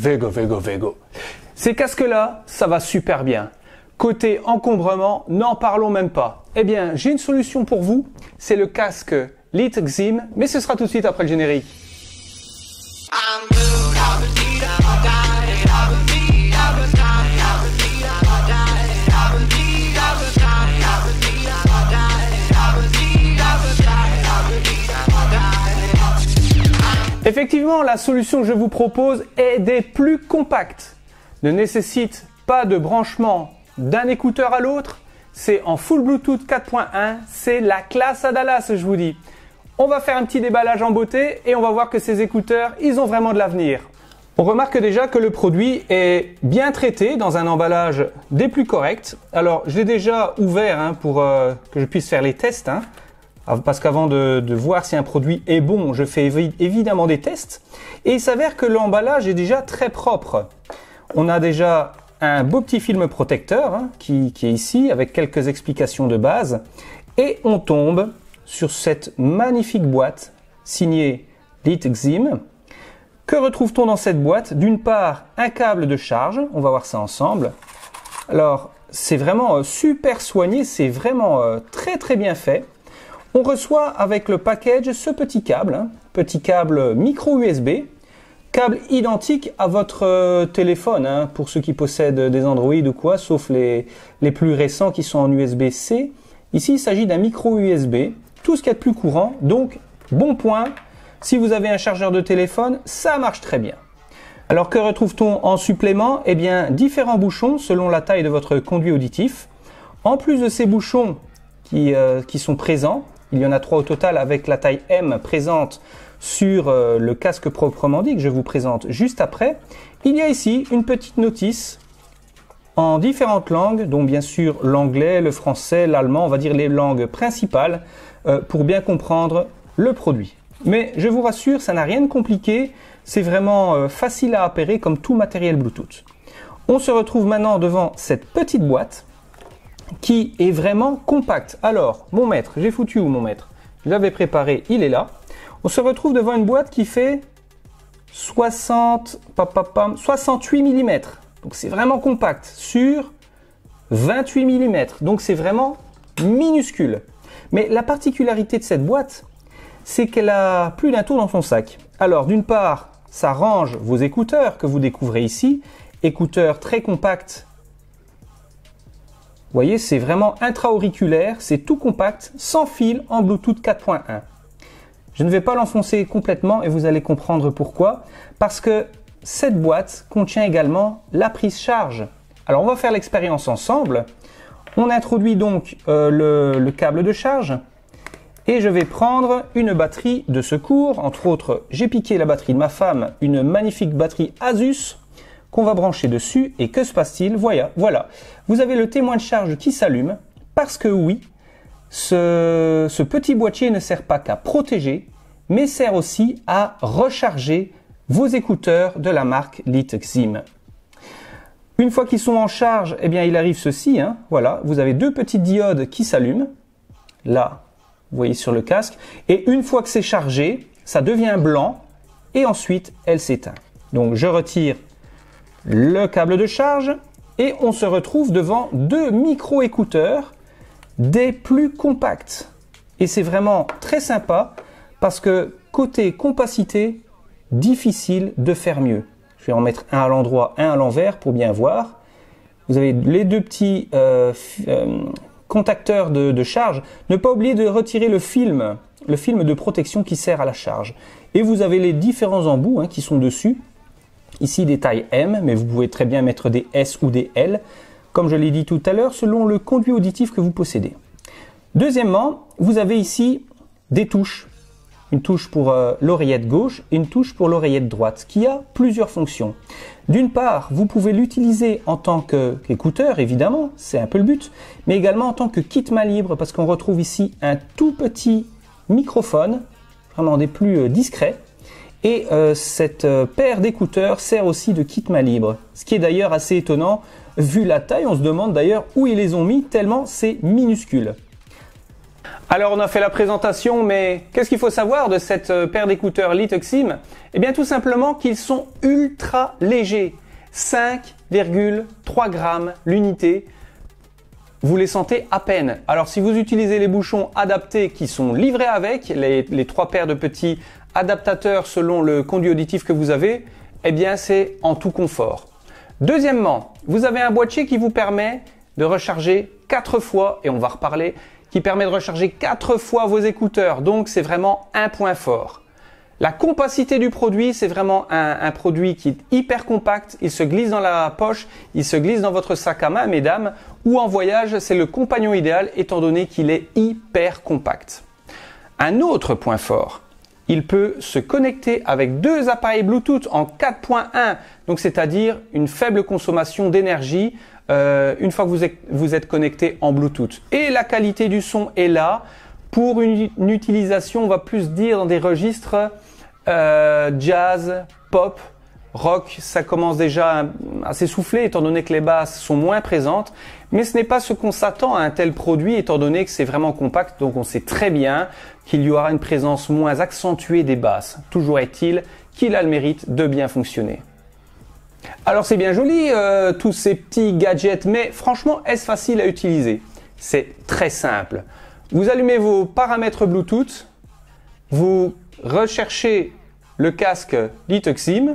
Vego. Ces casques-là, ça va super bien. Côté encombrement, n'en parlons même pas. Eh bien, j'ai une solution pour vous. C'est le casque Lite Xim, mais ce sera tout de suite après le générique. Effectivement, la solution que je vous propose est des plus compacts. Ne nécessite pas de branchement d'un écouteur à l'autre. C'est en full Bluetooth 4.1. C'est la classe à Dallas, je vous dis. On va faire un petit déballage en beauté et on va voir que ces écouteurs, ils ont vraiment de l'avenir. On remarque déjà que le produit est bien traité dans un emballage des plus corrects. Alors, je l'ai déjà ouvert pour que je puisse faire les tests. Parce qu'avant de voir si un produit est bon, je fais évidemment des tests. Et il s'avère que l'emballage est déjà très propre. On a déjà un beau petit film protecteur qui est ici avec quelques explications de base. Et on tombe sur cette magnifique boîte signée Lite Xim. Que retrouve-t-on dans cette boîte? D'une part, un câble de charge. On va voir ça ensemble. Alors, c'est vraiment super soigné. C'est vraiment très bien fait. On reçoit avec le package ce petit câble micro USB, câble identique à votre téléphone, pour ceux qui possèdent des Android ou quoi, sauf les plus récents qui sont en USB-C. Ici, il s'agit d'un micro USB, tout ce qu'il y a de plus courant, donc bon point, si vous avez un chargeur de téléphone, ça marche très bien. Alors que retrouve-t-on en supplément? Eh bien, différents bouchons selon la taille de votre conduit auditif. En plus de ces bouchons qui sont présents, il y en a 3 au total avec la taille M présente sur le casque proprement dit que je vous présente juste après. Il y a ici une petite notice en différentes langues, dont bien sûr l'anglais, le français, l'allemand, on va dire les langues principales pour bien comprendre le produit. Mais je vous rassure, ça n'a rien de compliqué, c'est vraiment facile à appairer comme tout matériel Bluetooth. On se retrouve maintenant devant cette petite boîte qui est vraiment compact. Alors, mon mètre, j'ai foutu où mon mètre? Je l'avais préparé, il est là. On se retrouve devant une boîte qui fait 68 mm. Donc c'est vraiment compact sur 28 mm. Donc c'est vraiment minuscule. Mais la particularité de cette boîte, c'est qu'elle a plus d'un tour dans son sac. Alors d'une part, ça range vos écouteurs que vous découvrez ici. Écouteurs très compacts. Vous voyez, c'est vraiment intra-auriculaire, c'est tout compact, sans fil, en Bluetooth 4.1. Je ne vais pas l'enfoncer complètement et vous allez comprendre pourquoi. Parce que cette boîte contient également la prise charge. Alors on va faire l'expérience ensemble. On introduit donc le câble de charge et je vais prendre une batterie de secours. Entre autres, j'ai piqué la batterie de ma femme, une magnifique batterie Asus qu'on va brancher dessus. Et que se passe-t-il? Voilà, vous avez le témoin de charge qui s'allume parce que oui, ce petit boîtier ne sert pas qu'à protéger, mais sert aussi à recharger vos écouteurs de la marque Lite Xim. Une fois qu'ils sont en charge, eh bien il arrive ceci, voilà, vous avez 2 petites diodes qui s'allument, là, vous voyez sur le casque, et une fois que c'est chargé, ça devient blanc, et ensuite elle s'éteint. Donc je retire le câble de charge, et on se retrouve devant 2 micro-écouteurs des plus compacts. Et c'est vraiment très sympa, parce que côté compacité, difficile de faire mieux. Je vais en mettre un à l'endroit, un à l'envers pour bien voir. Vous avez les 2 petits contacteurs de charge. Ne pas oublier de retirer le film de protection qui sert à la charge. Et vous avez les différents embouts qui sont dessus. Ici des tailles M, mais vous pouvez très bien mettre des S ou des L, comme je l'ai dit tout à l'heure, selon le conduit auditif que vous possédez. Deuxièmement, vous avez ici des touches. Une touche pour l'oreillette gauche et une touche pour l'oreillette droite, qui a plusieurs fonctions. D'une part, vous pouvez l'utiliser en tant qu'écouteur, évidemment, c'est un peu le but, mais également en tant que kit main libre, parce qu'on retrouve ici un tout petit microphone, vraiment des plus discrets, et cette paire d'écouteurs sert aussi de kit main libre, ce qui est d'ailleurs assez étonnant, vu la taille, on se demande d'ailleurs où ils les ont mis, tellement c'est minuscule. Alors on a fait la présentation, mais qu'est-ce qu'il faut savoir de cette paire d'écouteurs Litexim? Eh bien tout simplement qu'ils sont ultra légers, 5,3 grammes l'unité. Vous les sentez à peine. Alors si vous utilisez les bouchons adaptés qui sont livrés avec, les 3 paires de petits adaptateurs selon le conduit auditif que vous avez, eh bien c'est en tout confort. Deuxièmement, vous avez un boîtier qui vous permet de recharger 4 fois, et on va reparler, qui permet de recharger 4 fois vos écouteurs. Donc c'est vraiment un point fort. La compacité du produit, c'est vraiment un produit qui est hyper compact. Il se glisse dans la poche, il se glisse dans votre sac à main, mesdames, ou en voyage, c'est le compagnon idéal étant donné qu'il est hyper compact. Un autre point fort, il peut se connecter avec 2 appareils Bluetooth en 4.1, donc c'est-à-dire une faible consommation d'énergie une fois que vous êtes connecté en Bluetooth. Et la qualité du son est là. Pour une utilisation, on va plus dire dans des registres jazz, pop, rock, ça commence déjà à s'essouffler étant donné que les basses sont moins présentes. Mais ce n'est pas ce qu'on s'attend à un tel produit étant donné que c'est vraiment compact. Donc on sait très bien qu'il y aura une présence moins accentuée des basses. Toujours est-il qu'il a le mérite de bien fonctionner. Alors c'est bien joli tous ces petits gadgets, mais franchement est-ce facile à utiliser? C'est très simple. Vous allumez vos paramètres Bluetooth, vous recherchez le casque Litexim,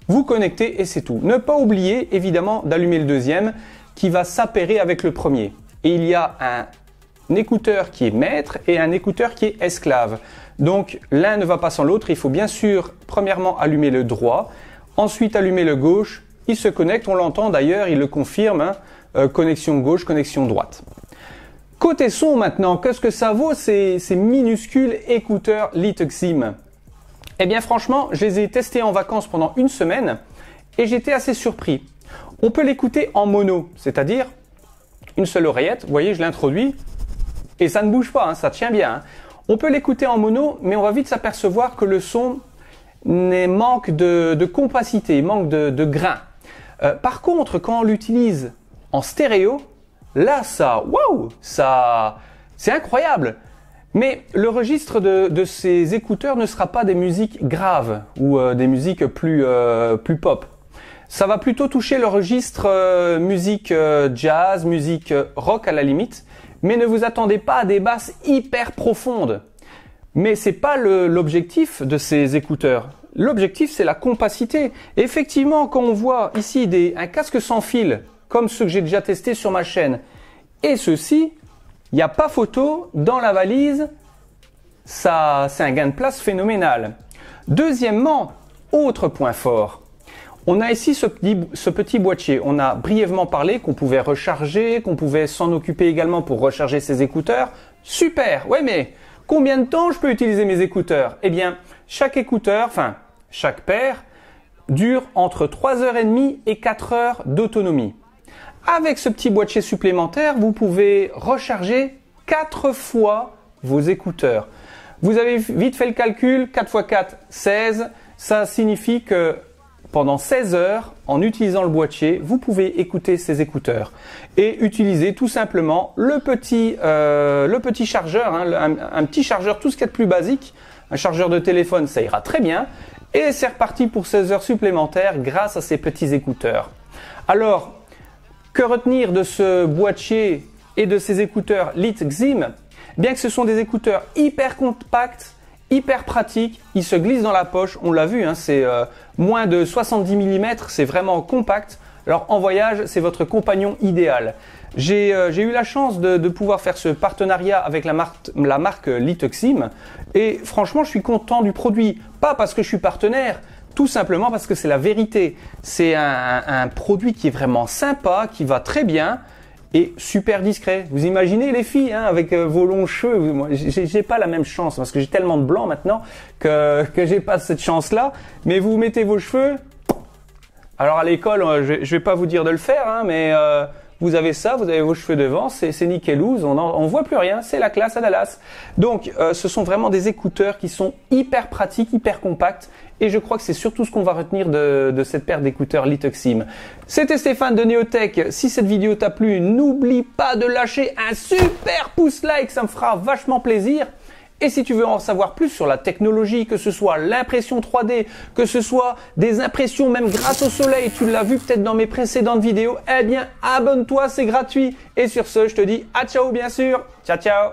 vous connectez et c'est tout. Ne pas oublier évidemment d'allumer le deuxième qui va s'appairer avec le premier. Et il y a un écouteur qui est maître et un écouteur qui est esclave. Donc l'un ne va pas sans l'autre, il faut bien sûr premièrement allumer le droit, ensuite allumer le gauche, il se connecte, on l'entend d'ailleurs, il le confirme, connexion gauche, connexion droite. Côté son maintenant, qu'est-ce que ça vaut ces minuscules écouteurs Litexim? Eh bien franchement, je les ai testés en vacances pendant une semaine et j'étais assez surpris. On peut l'écouter en mono, c'est-à-dire une seule oreillette, vous voyez je l'introduis et ça ne bouge pas, ça tient bien. On peut l'écouter en mono, mais on va vite s'apercevoir que le son manque de compacité, manque de grain. Par contre, quand on l'utilise en stéréo, là, waouh, c'est incroyable. Mais le registre de ces écouteurs ne sera pas des musiques graves ou des musiques plus pop. Ça va plutôt toucher le registre musique jazz, musique rock à la limite. Mais ne vous attendez pas à des basses hyper profondes. Mais c'est pas l'objectif de ces écouteurs. L'objectif, c'est la compacité. Et effectivement, quand on voit ici un casque sans fil, comme ceux que j'ai déjà testés sur ma chaîne, et ceux-ci, il n'y a pas photo dans la valise. Ça, c'est un gain de place phénoménal. Deuxièmement, autre point fort. On a ici ce petit boîtier. On a brièvement parlé qu'on pouvait recharger, qu'on pouvait s'en occuper également pour recharger ses écouteurs. Super. Ouais, mais combien de temps je peux utiliser mes écouteurs? Eh bien, chaque écouteur, enfin, chaque paire, dure entre 3h30 et 4 heures d'autonomie. Avec ce petit boîtier supplémentaire, vous pouvez recharger 4 fois vos écouteurs. Vous avez vite fait le calcul, 4 x 4, 16. Ça signifie que pendant 16 heures, en utilisant le boîtier, vous pouvez écouter ces écouteurs et utiliser tout simplement le petit chargeur, un petit chargeur, tout ce qu'il y a de plus basique. Un chargeur de téléphone, ça ira très bien. Et c'est reparti pour 16 heures supplémentaires grâce à ces petits écouteurs. Alors, que retenir de ce boîtier et de ces écouteurs Litexim? Bien que ce sont des écouteurs hyper compacts, hyper pratiques, ils se glissent dans la poche, on l'a vu, c'est moins de 70 mm, c'est vraiment compact. Alors en voyage, c'est votre compagnon idéal. J'ai eu la chance de pouvoir faire ce partenariat avec la marque Litexim et franchement, je suis content du produit. Pas parce que je suis partenaire, tout simplement parce que c'est la vérité. C'est un produit qui est vraiment sympa, qui va très bien et super discret. Vous imaginez les filles avec vos longs cheveux. Moi, j'ai pas la même chance parce que j'ai tellement de blanc maintenant que j'ai pas cette chance-là. Mais vous mettez vos cheveux. Alors à l'école, je vais pas vous dire de le faire, mais vous avez ça, vous avez vos cheveux devant, c'est nickel loose, on voit plus rien, c'est la classe à Dallas. Donc ce sont vraiment des écouteurs qui sont hyper pratiques, hyper compacts, et je crois que c'est surtout ce qu'on va retenir de cette paire d'écouteurs Litoxim. C'était Stéphane de Neotech. Si cette vidéo t'a plu, n'oublie pas de lâcher un super pouce like, ça me fera vachement plaisir. Et si tu veux en savoir plus sur la technologie, que ce soit l'impression 3D, que ce soit des impressions même grâce au soleil, tu l'as vu peut-être dans mes précédentes vidéos, eh bien abonne-toi, c'est gratuit. Et sur ce, je te dis à ciao bien sûr. Ciao ciao.